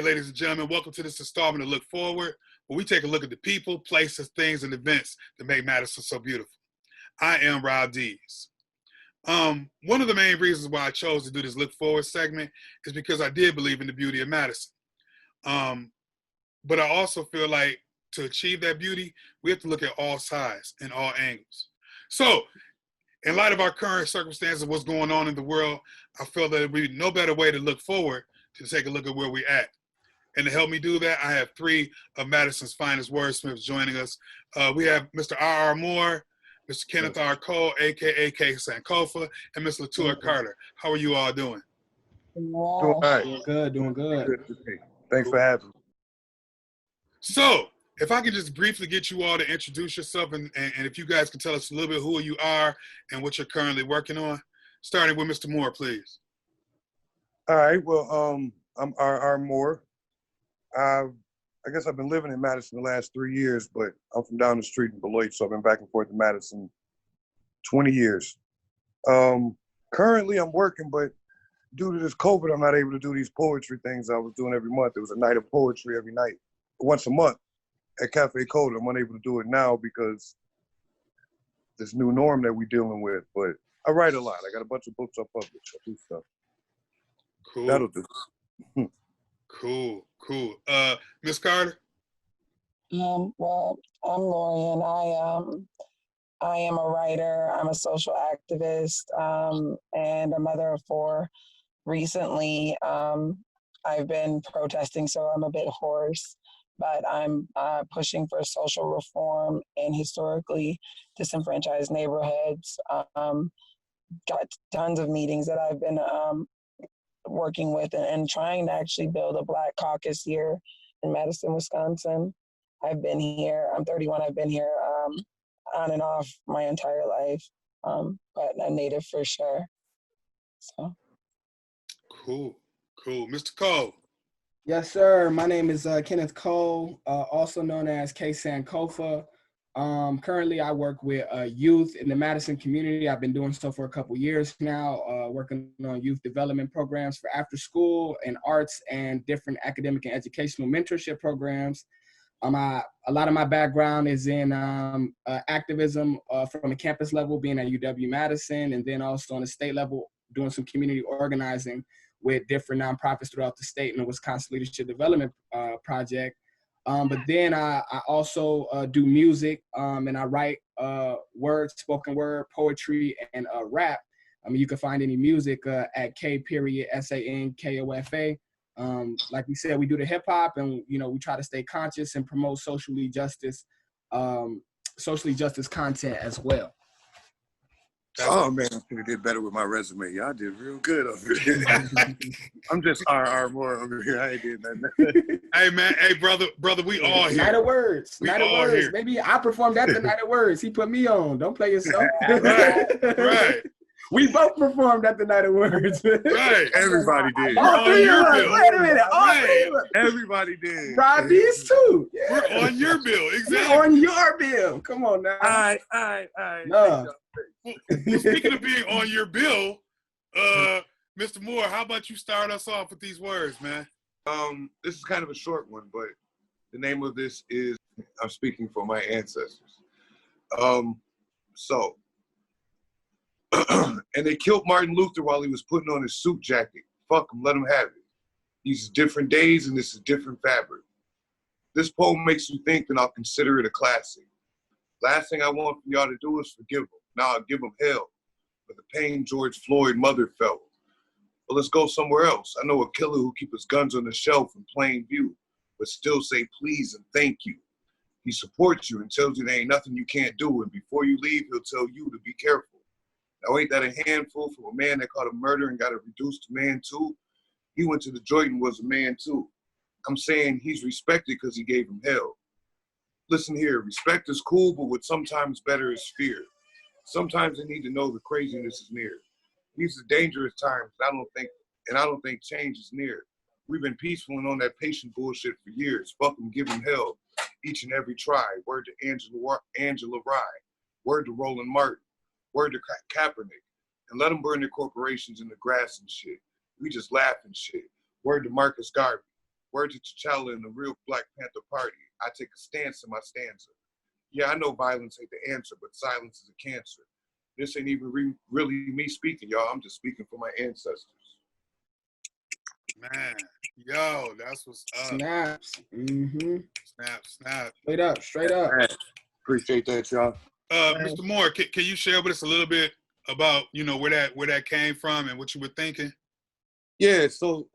ladies and gentlemen, welcome to this installment of Look Forward, where we take a look at the people, places, things, and events that make Madison so beautiful. I am Rob Dees. One of the main reasons why I chose to do this Look Forward segment is because I did believe in the beauty of Madison. But I also feel like to achieve that beauty, we have to look at all sides and all angles. So, in light of our current circumstances, what's going on in the world, I feel that there would be no better way to look forward to take a look at where we're at. And to help me do that, I have three of Madison's finest wordsmiths joining us. We have Mr. R.R. Moore, Mr. Kenneth R. Cole, a.k.a. Sankofa, and Ms. Lature Carter. How are you all doing? Doing all right. Doing good. Thanks for having me. So, if I could just briefly get you all to introduce yourself, and if you guys can tell us a little bit who you are and what you're currently working on, starting with Mr. Moore, please. All right. Well, I'm R.R. Moore. I guess I've been living in Madison the last 3 years, but I'm from down the street in Beloit, so I've been back and forth to Madison 20 years. Currently, I'm working, but due to this COVID, I'm not able to do these poetry things I was doing every month. There was a night of poetry every night, once a month at Cafe Coda. I'm unable to do it now because this new norm that we're dealing with, but I write a lot. I got a bunch of books I publish. I do stuff. Cool. That'll do. Cool. Miss Carter? Well, I'm Lorian. I am a writer. I'm a social activist, and a mother of four. Recently, I've been protesting, so I'm a bit hoarse, but I'm pushing for social reform in historically disenfranchised neighborhoods. Got tons of meetings that I've been working with and trying to actually build a Black caucus here in Madison, Wisconsin. I've been here, I'm 31, I've been here on and off my entire life, but a native for sure, so. Cool. Mr. Cole? Yes, sir. My name is Kenneth Cole, also known as K. Sankofa. Currently, I work with youth in the Madison community. I've been doing so for a couple years now, working on youth development programs for after school and arts and different academic and educational mentorship programs. A lot of my background is in activism from the campus level, being at UW-Madison, and then also on the state level, doing some community organizing with different nonprofits throughout the state in the Wisconsin Leadership Development Project. But then I also do music, and I write spoken word, poetry, and rap. You can find any music at K.Sankofa. Like we said, we do the hip hop, and we try to stay conscious and promote socially justice content as well. Oh man, I think I did better with my resume. Y'all did real good over here. I'm just R.R. Moore over here. I ain't did nothing. Hey man, hey brother, we all here. Night of Words. Night of Words. Here. Maybe I performed at the Night of Words. He put me on. Don't play yourself. Right. We both performed at the Night of Words. Right. Everybody did. All three of us. Wait a minute. All three of us. Everybody did. Rob Dees too. Yeah. We're on your bill. Exactly. We're on your bill. Come on now. All right. No. Well, speaking of being on your bill, Mr. Moore, how about you start us off with these words, man? This is kind of a short one, but the name of this is I'm speaking for my ancestors. And they killed Martin Luther while he was putting on his suit jacket. Fuck him, let him have it. These are different days and this is different fabric. This poem makes you think, then I'll consider it a classic. Last thing I want from y'all to do is forgive him. Now I'll give him hell for the pain George Floyd mother felt. But let's go somewhere else. I know a killer who keeps his guns on the shelf in plain view, but still say please and thank you. He supports you and tells you there ain't nothing you can't do, and before you leave, he'll tell you to be careful. Now ain't that a handful from a man that caught a murder and got it reduced to man too? He went to the joint and was a man too. I'm saying he's respected because he gave him hell. Listen here, respect is cool, but what's sometimes better is fear. Sometimes they need to know the craziness is near. These are dangerous times, I don't think change is near. We've been peaceful and on that patient bullshit for years. Fuck them, give them hell, each and every try. Word to Angela Rye. Word to Roland Martin. Word to Kaepernick. And let them burn their corporations in the grass and shit. We just laugh and shit. Word to Marcus Garvey. word to T'Challa and the real Black Panther Party, I take a stance in my stanza. Yeah, I know violence ain't the answer, but silence is a cancer. This ain't even really me speaking, y'all. I'm just speaking for my ancestors. Man, yo, that's what's up. Snaps. Mm-hmm. Snap. Straight up, straight up. Appreciate that, y'all. Mr. Moore, can you share with us a little bit about, you know, where that came from and what you were thinking? Yeah, so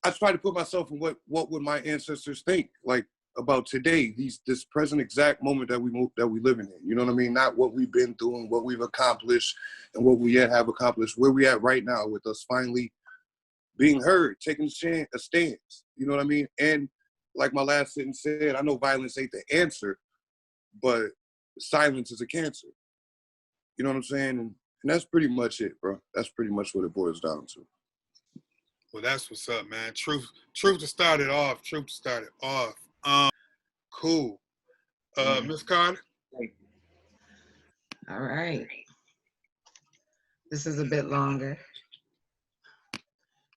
I try to put myself in what would my ancestors think, like, about today, this present exact moment that we living in. You know what I mean? Not what we've been through and what we've accomplished and what we yet have accomplished. Where we at right now with us finally being heard, taking a stance. You know what I mean? And like my last sentence said, I know violence ain't the answer, but silence is a cancer. You know what I'm saying? And that's pretty much it, bro. That's pretty much what it boils down to. Well, that's what's up, man. Truth to start it off. Cool. Miss Carter? All right. This is a bit longer.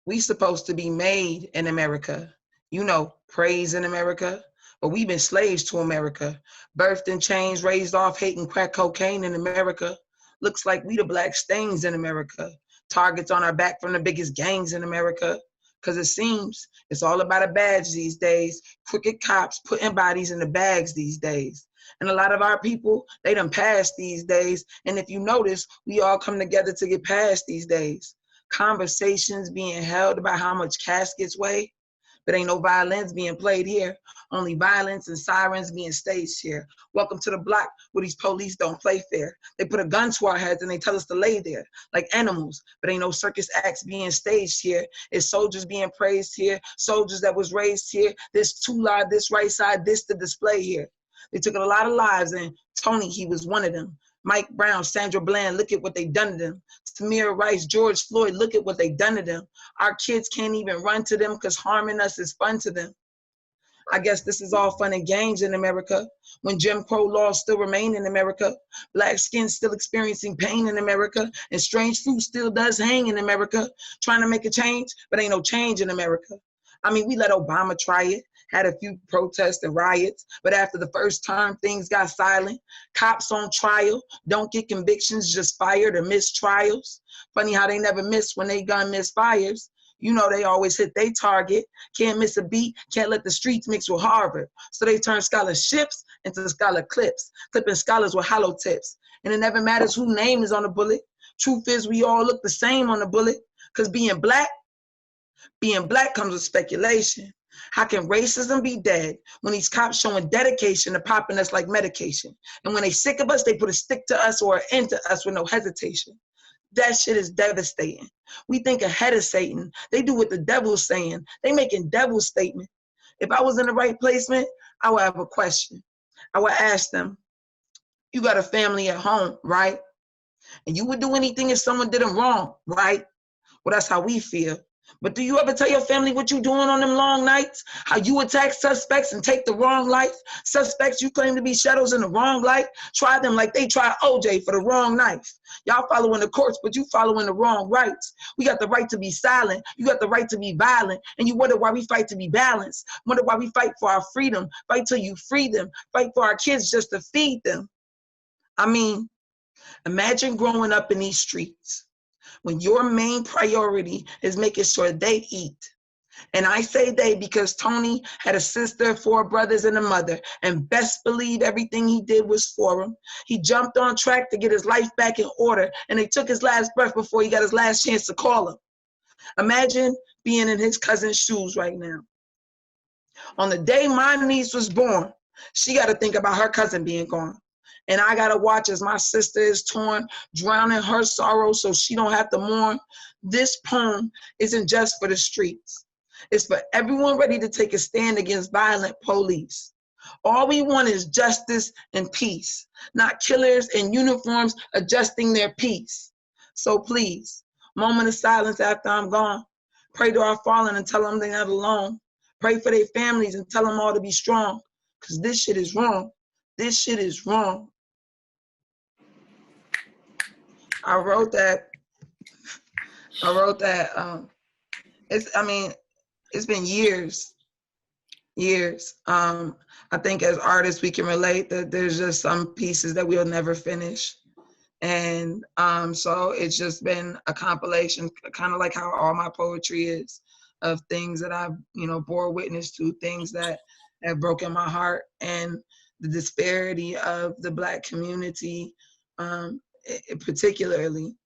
We supposed to be made in America. You know, praise in America. But we've been slaves to America. Birthed in chains, raised off hating crack cocaine in America. Looks like we the black stains in America. Targets on our back from the biggest gangs in America. Because it seems it's all about a badge these days. Crooked cops putting bodies in the bags these days. And a lot of our people, they done passed these days. And if you notice, we all come together to get past these days. Conversations being held about how much caskets weigh, but ain't no violins being played here. Only violence and sirens being staged here. Welcome to the block where these police don't play fair. They put a gun to our heads and they tell us to lay there like animals, but ain't no circus acts being staged here. It's soldiers being praised here, soldiers that was raised here. This two live, this right side, this the display here. They took a lot of lives and Tony, he was one of them. Mike Brown, Sandra Bland, look at what they done to them. Tamir Rice, George Floyd, look at what they done to them. Our kids can't even run to them because harming us is fun to them. I guess this is all fun and games in America. When Jim Crow laws still remain in America, black skin still experiencing pain in America, and strange fruit still does hang in America. Trying to make a change, but ain't no change in America. I mean, we let Obama try it. Had a few protests and riots, but after the first term, things got silent. Cops on trial, don't get convictions, just fired or missed trials. Funny how they never miss when they gun misfires. You know they always hit their target. Can't miss a beat, can't let the streets mix with Harvard. So they turn scholarships into scholar clips, clipping scholars with hollow tips. And it never matters whose name is on the bullet. Truth is we all look the same on the bullet, because being black comes with speculation. How can racism be dead when these cops showing dedication to popping us like medication? And when they sick of us, they put a stick to us or into us with no hesitation. That shit is devastating. We think ahead of Satan. They do what the devil's saying. They making devil statement. If I was in the right placement, I would have a question. I would ask them, you got a family at home, right? And you would do anything if someone did them wrong, right? Well, that's how we feel. But do you ever tell your family what you doing on them long nights? How you attack suspects and take the wrong life? Suspects you claim to be shadows in the wrong light? Try them like they tried OJ for the wrong knife. Y'all following the courts, but you following the wrong rights. We got the right to be silent. You got the right to be violent. And you wonder why we fight to be balanced. Wonder why we fight for our freedom. Fight till you free them. Fight for our kids just to feed them. I mean, imagine growing up in these streets when your main priority is making sure they eat. And I say they because Tony had a sister, 4 brothers, and a mother, and best believe everything he did was for him. He jumped on track to get his life back in order, and they took his last breath before he got his last chance to call him. Imagine being in his cousin's shoes right now. On the day my niece was born, she got to think about her cousin being gone. And I got to watch as my sister is torn, drowning her sorrow so she don't have to mourn. This poem isn't just for the streets. It's for everyone ready to take a stand against violent police. All we want is justice and peace, not killers in uniforms adjusting their peace. So please, moment of silence after I'm gone. Pray to our fallen and tell them they're not alone. Pray for their families and tell them all to be strong, because this shit is wrong. This shit is wrong. I wrote that. I mean, It's been years. I think as artists, we can relate that there's just some pieces that we'll never finish. And so it's just been a compilation, kind of like how all my poetry is, of things that I've, bore witness to, things that have broken my heart, and the disparity of the Black community, particularly,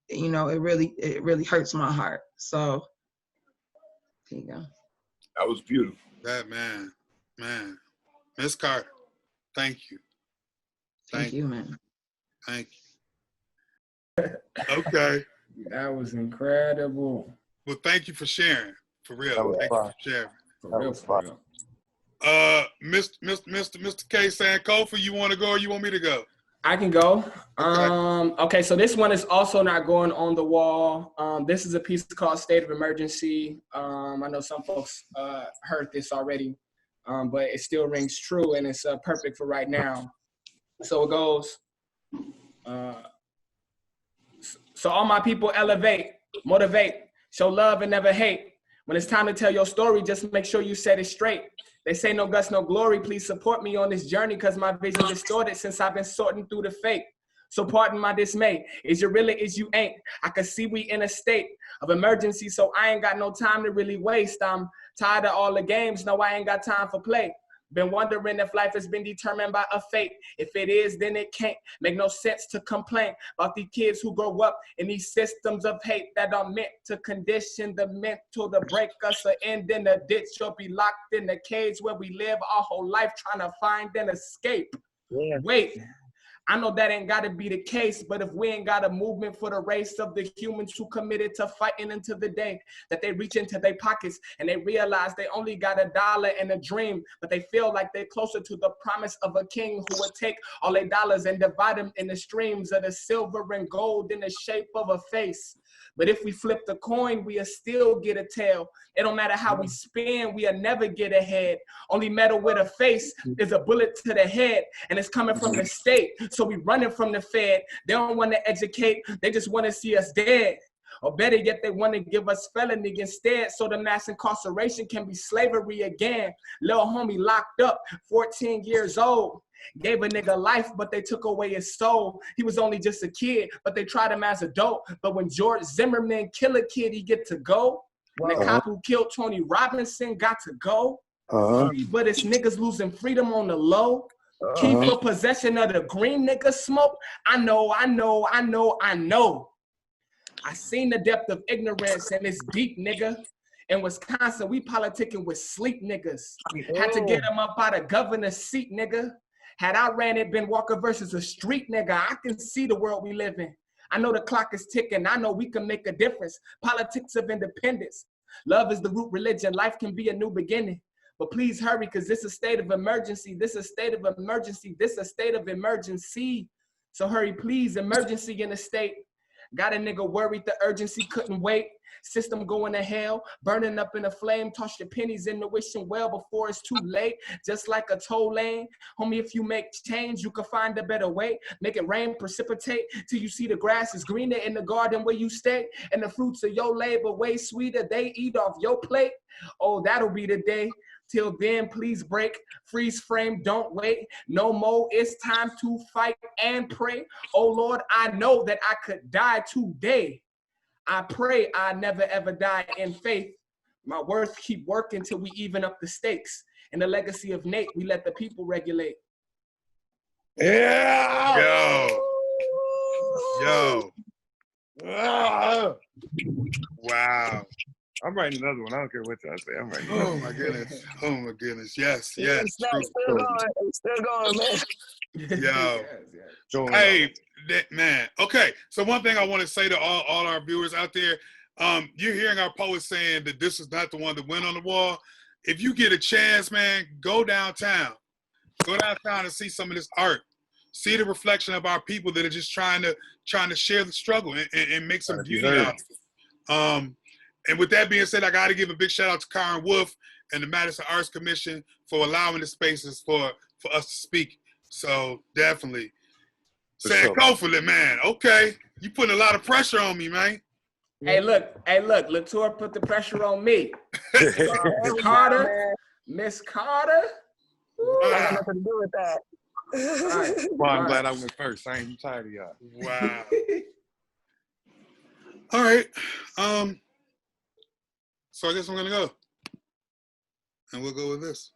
it really hurts my heart. So there you go. That was beautiful. That man. Miss Carter, thank you. Thank you, man. Thank you. Okay. That was incredible. Well, thank you for sharing. For real. That was Thank fun. you for sharing. For real. Mr. K. Sankofa, you want to go or you want me to go? I can go. Okay. Okay, so this one is also not going on the wall. This is a piece called State of Emergency. I know some folks heard this already, but it still rings true, and it's perfect for right now. So it goes, so all my people elevate, motivate, show love and never hate. When it's time to tell your story, just make sure you set it straight. They say no guts, no glory. Please support me on this journey because my vision distorted since I've been sorting through the fake. So pardon my dismay. Is you really, is you ain't? I can see we in a state of emergency, so I ain't got no time to really waste. I'm tired of all the games. No, I ain't got time for play. Been wondering if life has been determined by a fate. If it is, then it can't make no sense to complain about these kids who grow up in these systems of hate that are meant to condition the mental to break us or end in a ditch or be locked in the cage where we live our whole life trying to find an escape. Yeah. Wait. I know that ain't gotta be the case, but if we ain't got a movement for the race of the humans who committed to fighting until the day that they reach into their pockets and they realize they only got $1 and a dream, but they feel like they're closer to the promise of a king who would take all their dollars and divide them in the streams of the silver and gold in the shape of a face. But if we flip the coin, we'll still get a tail. It don't matter how we spin, we'll never get ahead. Only metal with a face is a bullet to the head, and it's coming from the state. So we running from the Fed. They don't want to educate, they just want to see us dead. Or better yet, they want to give us felony instead so the mass incarceration can be slavery again. Little homie locked up, 14 years old. Gave a nigga life, but they took away his soul. He was only just a kid, but they tried him as a dope. But when George Zimmerman kill a kid, he get to go. And the cop who killed Tony Robinson got to go. But it's niggas losing freedom on the low. Keep for possession of the green nigga smoke. I know. I seen the depth of ignorance and it's deep, nigga. In Wisconsin, we politicking with sleep niggas. Had to get them up out of governor's seat, nigga. Had I ran it, been Walker versus a street nigga, I can see the world we live in. I know the clock is ticking. I know we can make a difference. Politics of independence. Love is the root religion. Life can be a new beginning. But please hurry, because this is a state of emergency. This is a state of emergency. This is a state of emergency. So hurry, please. Emergency in the state. Got a nigga worried the urgency couldn't wait. System going to hell, burning up in a flame. Toss your pennies in the wishing well before it's too late. Just like a toll lane. Homie, if you make change, you can find a better way. Make it rain, precipitate, till you see the grass is greener in the garden where you stay. And the fruits of your labor way sweeter, they eat off your plate. Oh, that'll be the day. Till then, please break, freeze frame, don't wait. No more, it's time to fight and pray. Oh Lord, I know that I could die today. I pray I never ever die in faith. My worth keep working till we even up the stakes. And the legacy of Nate, we let the people regulate. Yeah! Yo. Wow. I'm writing another one. I don't care what y'all say. I'm writing. Oh my goodness. Oh my goodness. Yes. Yes. It's still going, man. Yo. Hey, man. Okay. So one thing I want to say to all our viewers out there, you're hearing our poets saying that this is not the one that went on the wall. If you get a chance, man, go downtown. Go downtown and see some of this art. See the reflection of our people that are just trying to share the struggle and make some beauty out of it. And with that being said, I got to give a big shout out to Karen Wolf and the Madison Arts Commission for allowing the spaces for us to speak. So definitely. Sankofa, man. Okay. You putting a lot of pressure on me, man. Hey, look, Lature put the pressure on me. Miss Carter. I got nothing to do with that. Right. Well, I'm glad I went first. I ain't tired of y'all. Wow. All right. So I guess I'm gonna go. And we'll go with this.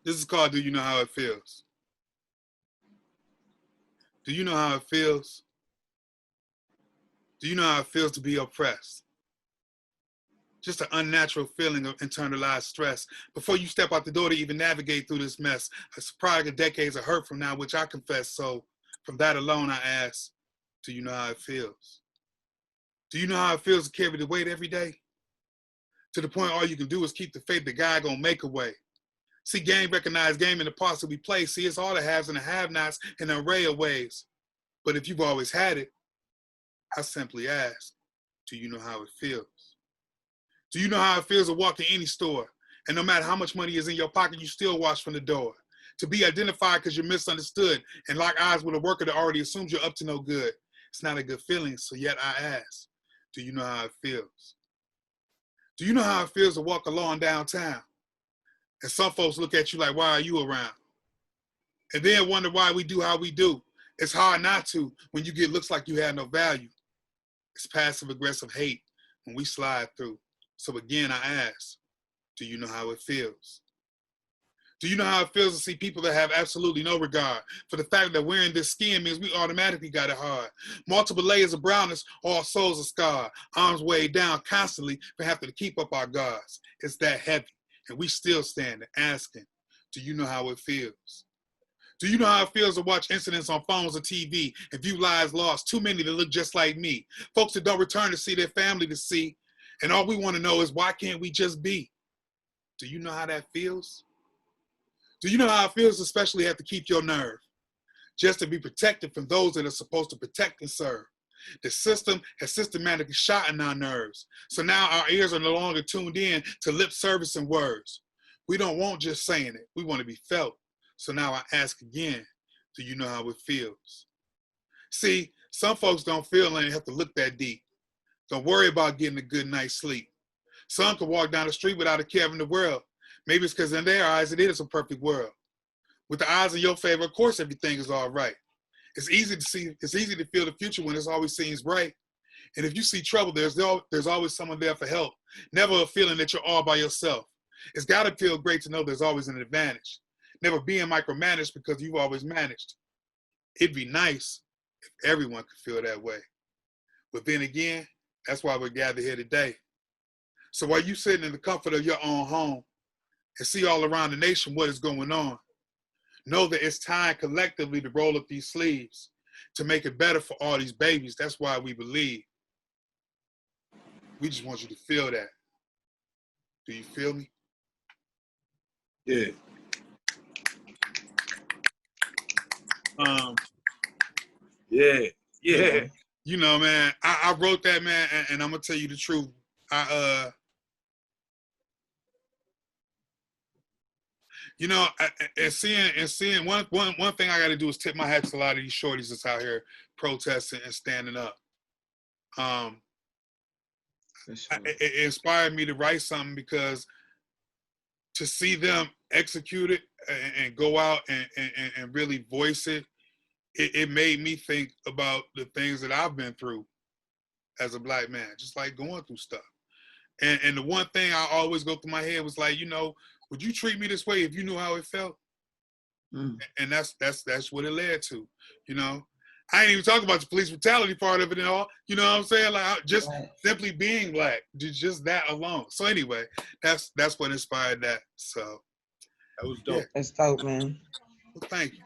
This is called Do You Know How It Feels? Do you know how it feels? Do you know how it feels to be oppressed? Just an unnatural feeling of internalized stress. Before you step out the door to even navigate through this mess, a product of decades of hurt from now, which I confess. So from that alone, I ask, do you know how it feels? Do you know how it feels to carry the weight every day? To the point all you can do is keep the faith that God gonna make a way. See, game recognized game in the parts that we play. See, it's all the haves and the have-nots in an array of ways. But if you've always had it, I simply ask, do you know how it feels? Do you know how it feels to walk in any store, and no matter how much money is in your pocket, you still watch from the door? To be identified because you're misunderstood and lock eyes with a worker that already assumes you're up to no good. It's not a good feeling, so yet I ask, do you know how it feels? Do you know how it feels to walk along downtown? And some folks look at you like, why are you around? And then wonder why we do how we do. It's hard not to when you get looks like you have no value. It's passive aggressive hate when we slide through. So again, I ask, do you know how it feels? Do you know how it feels to see people that have absolutely no regard for the fact that wearing this skin means we automatically got it hard? Multiple layers of brownness, all souls are scarred, arms weighed down constantly for having to keep up our guards. It's that heavy, and we still standing asking, do you know how it feels? Do you know how it feels to watch incidents on phones or TV and view lives lost, too many that look just like me, folks that don't return to see their family to see, and all we want to know is why can't we just be? Do you know how that feels? Do you know how it feels to especially have to keep your nerve, just to be protected from those that are supposed to protect and serve? The system has systematically shot in our nerves, so now our ears are no longer tuned in to lip service and words. We don't want just saying it, we want to be felt. So now I ask again, do you know how it feels? See, some folks don't feel and have to look that deep. Don't worry about getting a good night's sleep. Some can walk down the street without a care in the world. Maybe it's because in their eyes, it is a perfect world. With the eyes in your favor, of course, everything is all right. It's easy to see, it's easy to feel the future when it always seems bright. And if you see trouble, there's always someone there for help. Never a feeling that you're all by yourself. It's gotta feel great to know there's always an advantage. Never being micromanaged because you've always managed. It'd be nice if everyone could feel that way. But then again, that's why we're gathered here today. So while you sitting in the comfort of your own home and see all around the nation what is going on, know that it's time collectively to roll up these sleeves to make it better for all these babies. That's why we believe. We just want you to feel that. Do you feel me? Yeah. Yeah. You know, man, I wrote that, man, and I'm gonna tell you the truth. You know, and seeing one thing I got to do is tip my hat to a lot of these shorties that's out here protesting and standing up. It inspired me to write something because to see them execute it and go out and really voice it, it made me think about the things that I've been through as a Black man, just like going through stuff. And the one thing I always go through my head was like, you know, would you treat me this way if you knew how it felt? And that's what it led to, you know. I ain't even talking about the police brutality part of it and all, you know what I'm saying? Like just simply being Black, just that alone. So anyway, that's what inspired that. So that was dope. Yeah. That's dope, man. Well, thank you.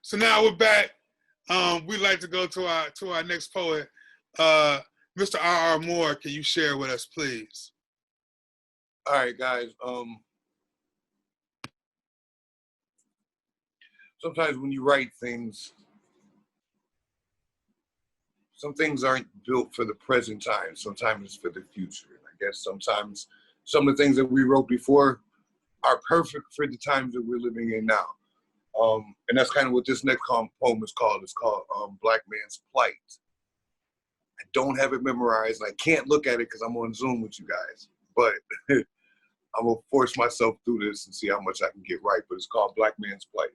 So now we're back. We'd like to go to our next poet. Mr. R.R. Moore, can you share with us, please? All right, guys. Sometimes when you write things, some things aren't built for the present time. Sometimes it's for the future. And I guess sometimes some of the things that we wrote before are perfect for the times that we're living in now. And that's kind of what this next poem is called. It's called Black Man's Plight. I don't have it memorized. I can't look at it because I'm on Zoom with you guys. But I'm going to force myself through this and see how much I can get right. But it's called Black Man's Plight.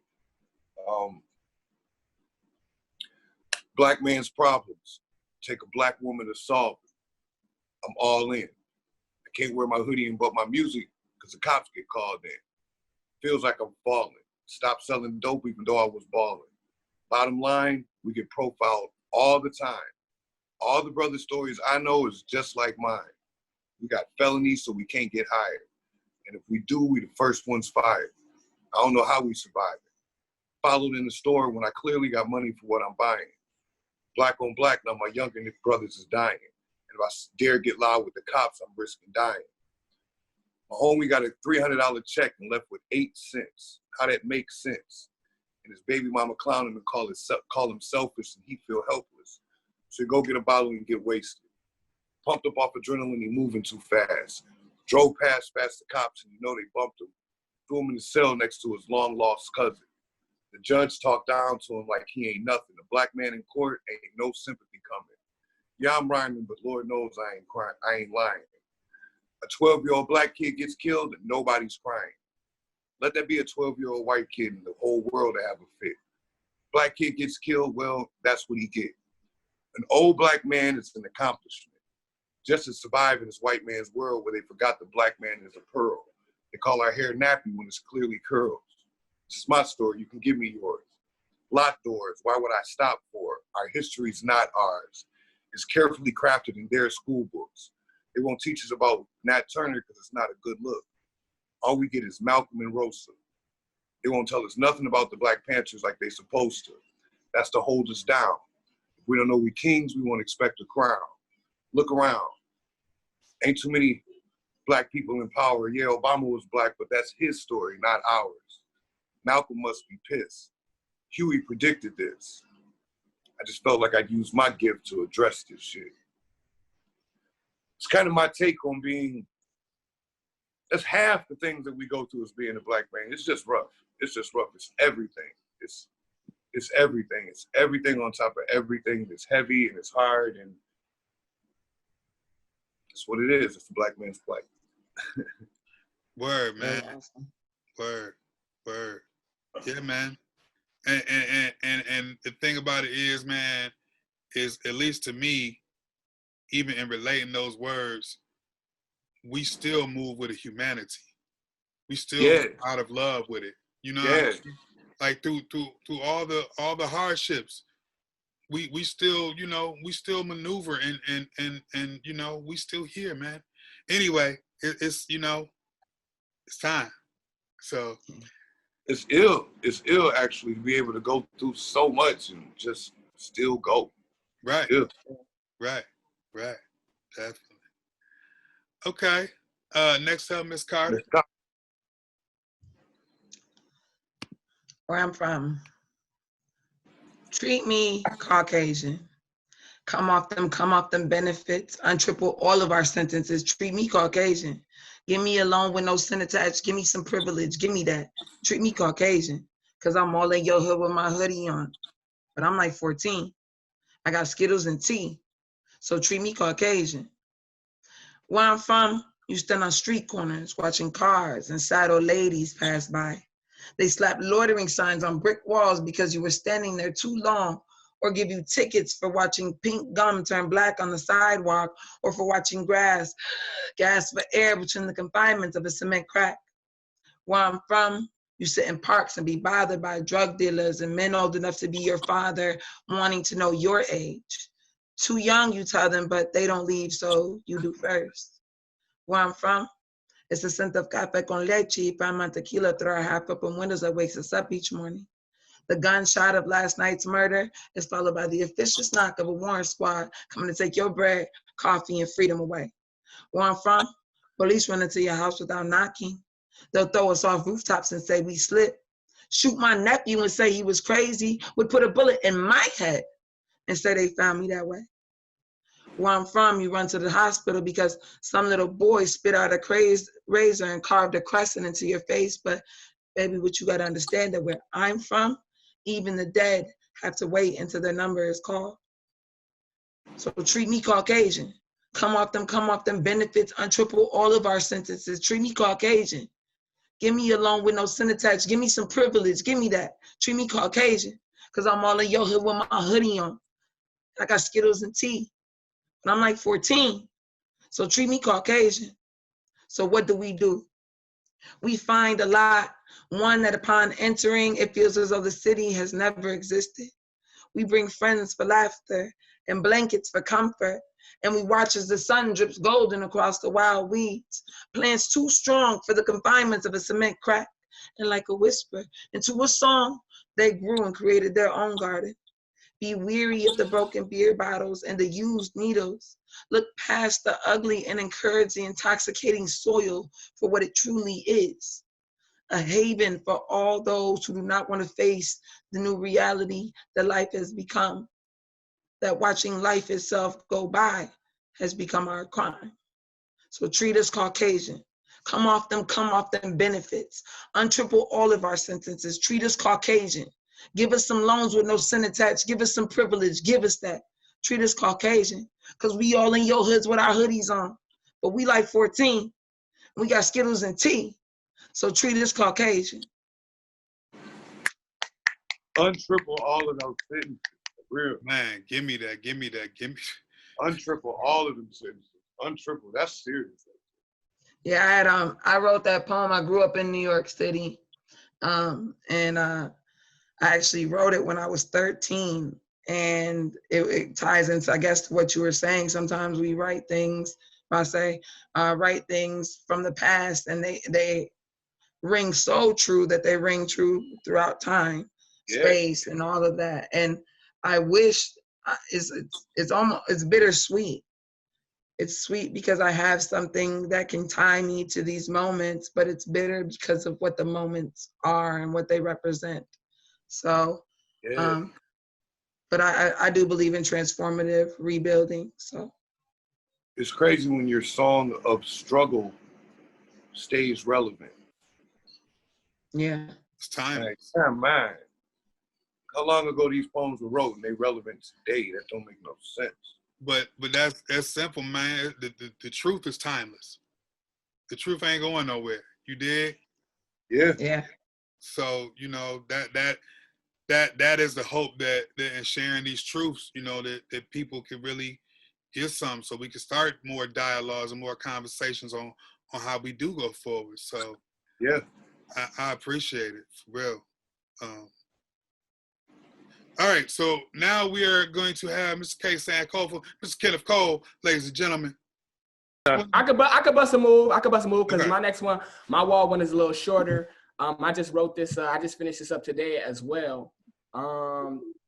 Black man's problems. Take a black woman to solve it. I'm all in. I can't wear my hoodie and bump my music because the cops get called in. Feels like I'm falling. Stop selling dope even though I was balling. Bottom line, we get profiled all the time. All the brother stories I know is just like mine. We got felonies so we can't get hired. And if we do, we the first ones fired. I don't know how we survived it. Followed in the store when I clearly got money for what I'm buying. Black on black, now my younger brothers is dying. And if I dare get loud with the cops, I'm risking dying. My homie got a $300 check and left with 8 cents. How that makes sense? And his baby mama clown him and call him selfish and he feel helpless. So he go get a bottle and get wasted. Pumped up off adrenaline, he moving too fast. Drove past the cops and you know they bumped him. Threw him in the cell next to his long lost cousin. The judge talked down to him like he ain't nothing. A black man in court ain't no sympathy coming. Yeah, I'm rhyming, but Lord knows I ain't crying. I ain't lying. A 12-year-old black kid gets killed and nobody's crying. Let that be a 12-year-old white kid in the whole world to have a fit. Black kid gets killed, well, that's what he get. An old black man is an accomplishment. Just to survive in this white man's world where they forgot the black man is a pearl. They call our hair nappy when it's clearly curls. This is my story, you can give me yours. Locked doors, why would I stop for? Our history's not ours. It's carefully crafted in their school books. They won't teach us about Nat Turner because it's not a good look. All we get is Malcolm and Rosa. They won't tell us nothing about the Black Panthers like they supposed to. That's to hold us down. If we don't know we kings, we won't expect a crown. Look around. Ain't too many black people in power. Yeah, Obama was black, but that's his story, not ours. Malcolm must be pissed. Huey predicted this. I just felt like I'd use my gift to address this shit. It's kind of my take on being, that's half the things that we go through as being a black man. It's just rough. It's just rough. It's everything. It's everything. It's everything on top of everything. It's heavy and it's hard and that's what it is. It's the black man's plight. Word, man. Word. Yeah, man. And the thing about it is, man, is at least to me, even in relating those words, we still move with a humanity. We still move out of love with it. You know, what I mean? Like through all the hardships, we still, you know, we still maneuver and you know, we still here, man. Anyway, it's you know, it's time. So it's ill actually to be able to go through so much and just still go. Right. Right. Definitely. Okay. Next up, Miss Carter. Where I'm from. Treat me Caucasian. Come off them benefits. Untriple all of our sentences. Treat me Caucasian. Give me a loan with no sin attached. Give me some privilege. Give me that. Treat me Caucasian. Because I'm all in your hood with my hoodie on. But I'm like 14. I got Skittles and tea. So treat me Caucasian. Where I'm from, you stand on street corners watching cars and sad old ladies pass by. They slap loitering signs on brick walls because you were standing there too long, or give you tickets for watching pink gum turn black on the sidewalk, or for watching grass gasp for air between the confinements of a cement crack. Where I'm from, you sit in parks and be bothered by drug dealers and men old enough to be your father wanting to know your age. Too young, you tell them, but they don't leave, so you do first. Where I'm from, it's the scent of café con leche, pan and tequila through our half open windows that wakes us up each morning. The gunshot of last night's murder is followed by the officious knock of a warrant squad coming to take your bread, coffee, and freedom away. Where I'm from, police run into your house without knocking. They'll throw us off rooftops and say we slipped. Shoot my nephew and say he was crazy, would put a bullet in my head and say they found me that way. Where I'm from, you run to the hospital because some little boy spit out a crazed razor and carved a crescent into your face, but Baby, what you got to understand that where I'm from, even the dead have to wait until their number is called. So treat me Caucasian. Come off them benefits, untriple all of our sentences. Treat me Caucasian. Give me a loan with no sin attached. Give me some privilege. Give me that. Treat me Caucasian. Because I'm all in your hood with my hoodie on. I got Skittles and tea. And I'm like 14. So treat me Caucasian. So what do? We find a lot. One, that upon entering, it feels as though the city has never existed. We bring friends for laughter and blankets for comfort. And we watch as the sun drips golden across the wild weeds. Plants too strong for the confinements of a cement crack. And like a whisper into a song, they grew and created their own garden. Be weary of the broken beer bottles and the used needles. Look past the ugly and encourage the intoxicating soil for what it truly is. A haven for all those who do not want to face the new reality that life has become. That watching life itself go by has become our crime. So treat us Caucasian. Come off them benefits. Untriple all of our sentences. Treat us Caucasian. Give us some loans with no sin attached. Give us some privilege. Give us that. Treat us Caucasian. Because we all in your hoods with our hoodies on. But we like 14. We got Skittles and tea. So treat us Caucasian. Untriple all of those sentences. Real. Man, give me that. Untriple all of them sentences. Untriple. That's serious. Yeah, I wrote that poem. I grew up in New York City. I actually wrote it when I was 13. And it ties into, I guess, what you were saying. Sometimes we write things, write things from the past, and they ring so true that they ring true throughout time, space, and all of that. And I wish it's bittersweet. It's sweet because I have something that can tie me to these moments, but it's bitter because of what the moments are and what they represent. So, but I do believe in transformative rebuilding. So it's crazy when your song of struggle stays relevant. Yeah. It's time. Like, yeah, man. How long ago these poems were wrote and they relevant today? That don't make no sense. But that's simple, man. The truth is timeless. The truth ain't going nowhere. You dig? Yeah. Yeah. So, that is the hope that in sharing these truths, that people can really get some, so we can start more dialogues and more conversations on how we do go forward. So yeah, I appreciate it, for real. All right, so now we are going to have Mr. K. Sankofa, Mr. Kenneth Cole, ladies and gentlemen. I could bust a move. Because my next one, my wall one is a little shorter. I just wrote this. I just finished this up today as well.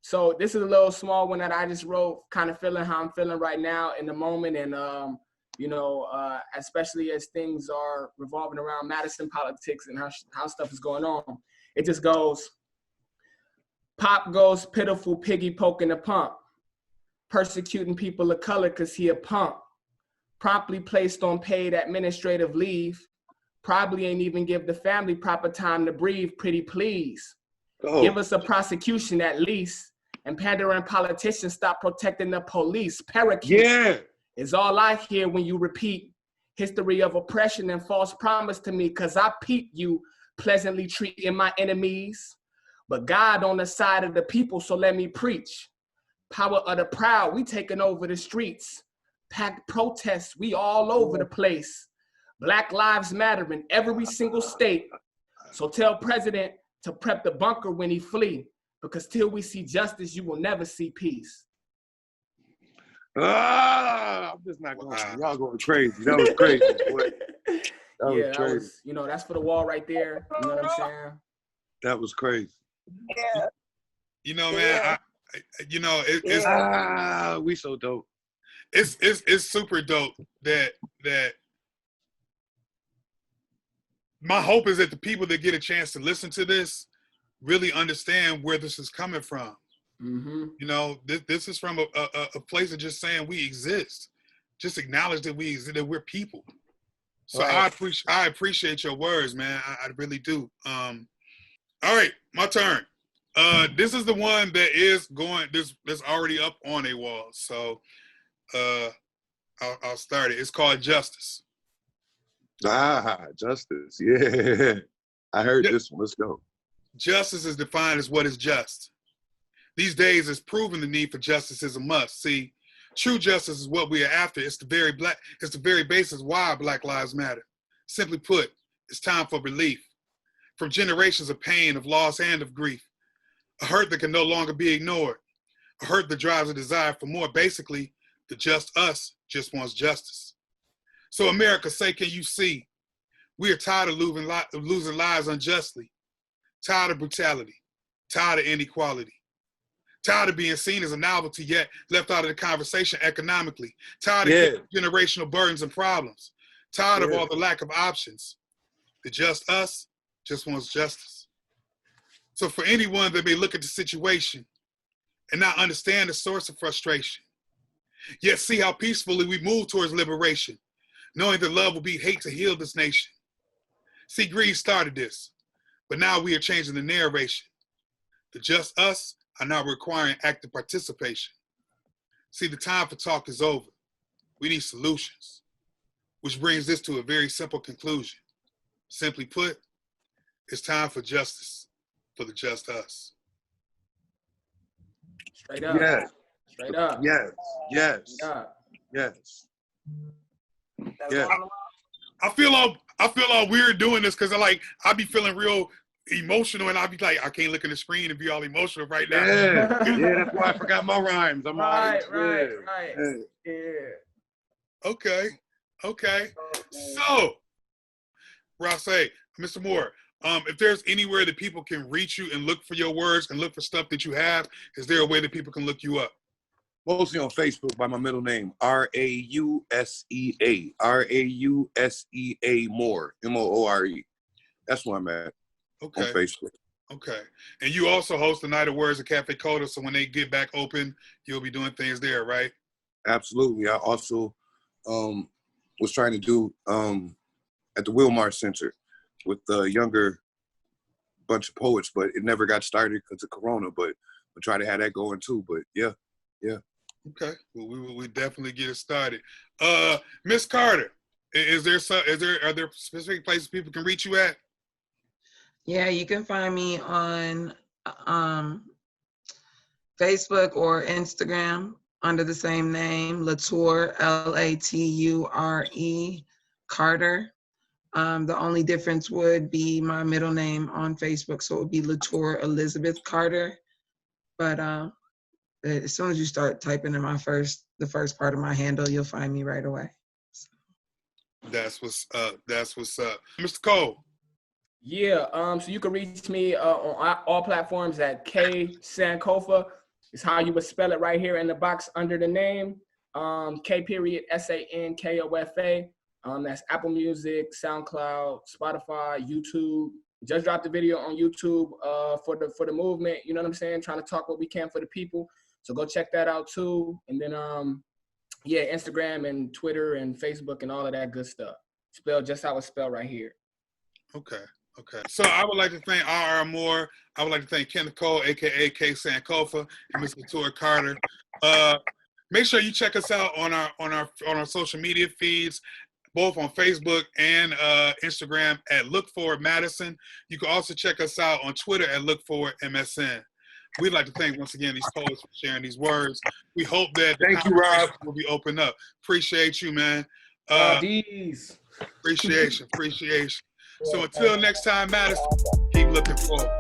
So this is a little small one that I just wrote, kind of feeling how I'm feeling right now in the moment, and especially as things are revolving around Madison politics and how stuff is going on. It just goes. Pop goes pitiful piggy poking the pump, persecuting people of color because he a punk. Promptly placed on paid administrative leave. Probably ain't even give the family proper time to breathe, pretty please. Oh. Give us a prosecution at least. And pandering politicians stop protecting the police. Parakeet is all I hear when you repeat history of oppression and false promise to me, because I peep you pleasantly treating my enemies. But God on the side of the people, so let me preach. Power of the proud, we taking over the streets. Packed protests, we all over the place. Black lives matter in every single state. So tell president to prep the bunker when he flee, because till we see justice, you will never see peace. I'm just not going. Y'all going crazy. That was crazy. Boy. That was, that's for the wall right there. You know what I'm saying? That was crazy. Yeah. Man, it's we so dope. It's super dope that my hope is that the people that get a chance to listen to this really understand where this is coming from. Mm-hmm. This is from a place of just saying we exist. Just acknowledge that we exist, that we're people. So right. I appreciate your words, man. I really do. All right, my turn. This is the one that is going. This already up on a wall. So, I'll start it. It's called Justice. Ah, justice. Yeah. I heard this one. Let's go. Justice is defined as what is just. These days, it's proven the need for justice is a must. See, true justice is what we are after. It's the very basis why Black Lives Matter. Simply put, it's time for relief from generations of pain, of loss, and of grief. A hurt that can no longer be ignored. A hurt that drives a desire for more. Basically, the just us just wants justice. So America, say, can you see? We are tired of losing lives unjustly. Tired of brutality. Tired of inequality. Tired of being seen as a novelty yet left out of the conversation economically. Tired of generational burdens and problems. Tired of all the lack of options. The just us just wants justice. So for anyone that may look at the situation and not understand the source of frustration, yet see how peacefully we move towards liberation, knowing that love will beat hate to heal this nation. See, greed started this, but now we are changing the narration. The just us are now requiring active participation. See, the time for talk is over. We need solutions, which brings this to a very simple conclusion. Simply put, it's time for justice for the just us. Straight up. Yes. Straight up. Yes. Yes. Straight up. Yes. That's Yeah. all. I feel all weird doing this because I be feeling real emotional and I be like, I can't look at the screen and be all emotional right now. Yeah. That's why I forgot my rhymes. I'm Right. Yeah. Yeah. Okay. So, Ross, Mr. Moore, if there's anywhere that people can reach you and look for your words and look for stuff that you have, is there a way that people can look you up? Mostly on Facebook by my middle name, Rausea. Rausea Moore. Moore. That's where I'm at. Okay. On Facebook. Okay. And you also host the Night of Words at Cafe Coda, so when they get back open, you'll be doing things there, right? Absolutely. I also was trying to do at the Wilmar Center with the younger bunch of poets, but it never got started because of Corona, but we'll try to have that going too. But yeah. Okay. Well, we definitely get it started. Miss Carter, are there specific places people can reach you at? Yeah, you can find me on Facebook or Instagram under the same name, Lature, Lature Carter. The only difference would be my middle name on Facebook, so it would be Lature Elizabeth Carter. But as soon as you start typing in the first part of my handle, you'll find me right away. So. That's what's up. Mr. Cole. Yeah, so you can reach me on all platforms at K Sankofa. It's how you would spell it right here in the box under the name. K.SANKOFA. That's Apple Music, SoundCloud, Spotify, YouTube. Just dropped the video on YouTube for the movement. You know what I'm saying? Trying to talk what we can for the people. So go check that out too. And then Instagram and Twitter and Facebook and all of that good stuff. Spelled just how it's spelled right here. Okay. So I would like to thank R.R. Moore. I would like to thank Kenneth Cole, aka K Sankofa, and Mr. Lature Carter. Make sure you check us out on our social media feeds, both on Facebook and Instagram at Look Forward Madison. You can also check us out on Twitter at Look Forward MSN. We'd like to thank once again these poets for sharing these words. We hope that the conversation will be opened up. Appreciate you, man. Appreciation. So until next time, Madison, keep looking forward.